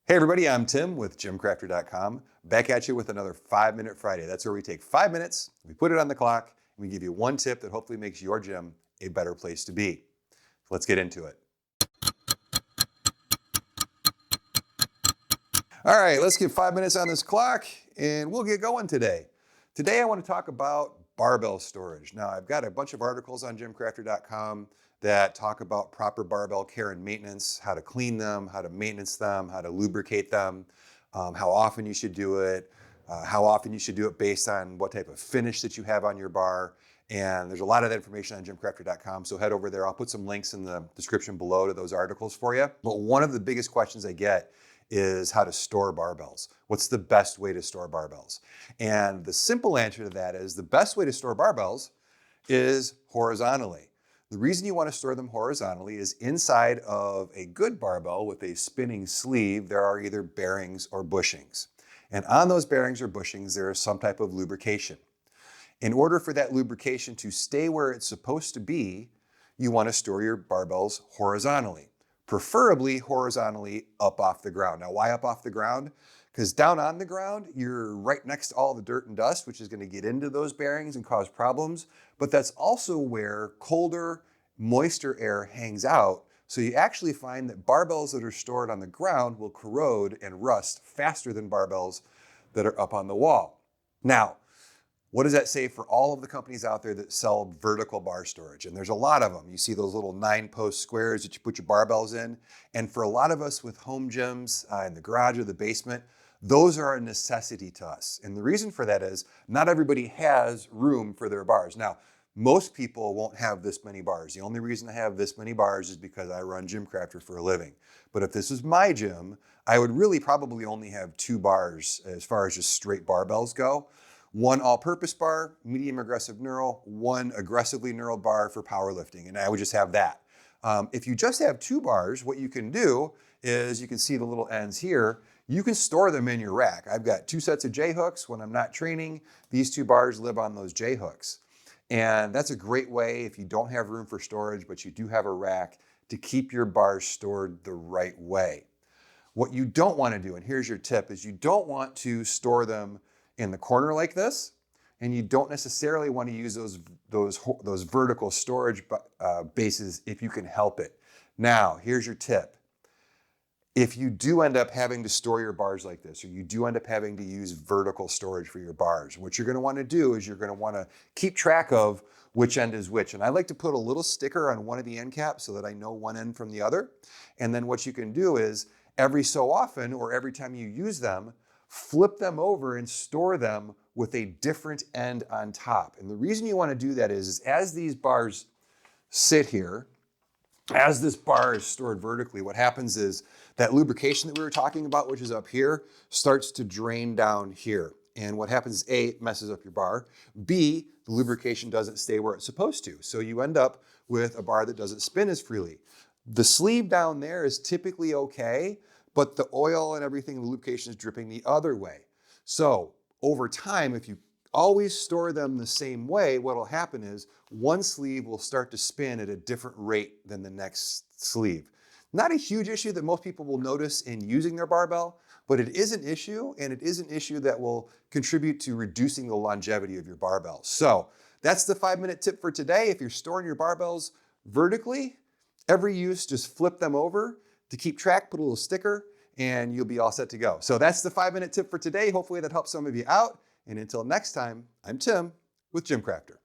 Hey everybody, I'm Tim with GymCrafter.com, back at you with another 5-Minute Friday. That's where we take 5 minutes, we put it on the clock, and we give you one tip that hopefully makes your gym a better place to be. So let's get into it. All right, let's get 5 minutes on this clock and we'll get going today. Today I want to talk about barbell storage. Now I've got a bunch of articles on GymCrafter.com that talk about proper barbell care and maintenance, how to clean them, how to maintenance them, how to lubricate them, how often you should do it, how often you should do it based on what type of finish that you have on your bar. And there's a lot of that information on GymCrafter.com, so head over there. I'll put some links in the description below to those articles for you. But one of the biggest questions I get is how to store barbells. What's the best way to store barbells? And the simple answer to that is the best way to store barbells is horizontally. The reason you want to store them horizontally is inside of a good barbell with a spinning sleeve, there are either bearings or bushings. And on those bearings or bushings, there is some type of lubrication. In order for that lubrication to stay where it's supposed to be, you want to store your barbells horizontally, preferably horizontally up off the ground. Now, why up off the ground? Because down on the ground, you're right next to all the dirt and dust, which is going to get into those bearings and cause problems. But that's also where colder, moister air hangs out. So you actually find that barbells that are stored on the ground will corrode and rust faster than barbells that are up on the wall. Now, what does that say for all of the companies out there that sell vertical bar storage? And there's a lot of them. You see those little 9-post squares that you put your barbells in. And for a lot of us with home gyms in the garage or the basement, those are a necessity to us. And the reason for that is not everybody has room for their bars. Now, most people won't have this many bars. The only reason I have this many bars is because I run GymCrafter for a living. But if this was my gym, I would really probably only have 2 bars as far as just straight barbells go. One all-purpose bar, medium aggressive knurl, one aggressively knurled bar for powerlifting, and I would just have that. If you just have 2 bars, what you can do is you can see the little ends here. You can store them in your rack. I've got 2 sets of J-hooks. When I'm not training, these 2 bars live on those J-hooks. And that's a great way if you don't have room for storage, but you do have a rack, to keep your bars stored the right way. What you don't want to do, and here's your tip, is you don't want to store them in the corner like this, and you don't necessarily want to use those vertical storage bases if you can help it. Now, here's your tip. If you do end up having to store your bars like this, or you do end up having to use vertical storage for your bars, what you're going to want to do is you're going to want to keep track of which end is which. And I like to put a little sticker on one of the end caps so that I know one end from the other. And then what you can do is every so often, or every time you use them, flip them over and store them with a different end on top. And the reason you want to do that is as these bars sit here, as this bar is stored vertically, what happens is that lubrication that we were talking about, which is up here, starts to drain down here. And what happens is A, it messes up your bar. B, the lubrication doesn't stay where it's supposed to. So you end up with a bar that doesn't spin as freely. The sleeve down there is typically okay, but the oil and everything, the lubrication is dripping the other way. So over time, if you always store them the same way, what will happen is one sleeve will start to spin at a different rate than the next sleeve. Not a huge issue that most people will notice in using their barbell, but it is an issue, and it is an issue that will contribute to reducing the longevity of your barbell. So that's the 5-minute tip for today. If you're storing your barbells vertically, every use, just flip them over to keep track, put a little sticker, and you'll be all set to go. So that's the 5-minute tip for today. Hopefully that helps some of you out. And until next time, I'm Tim with GymCrafter.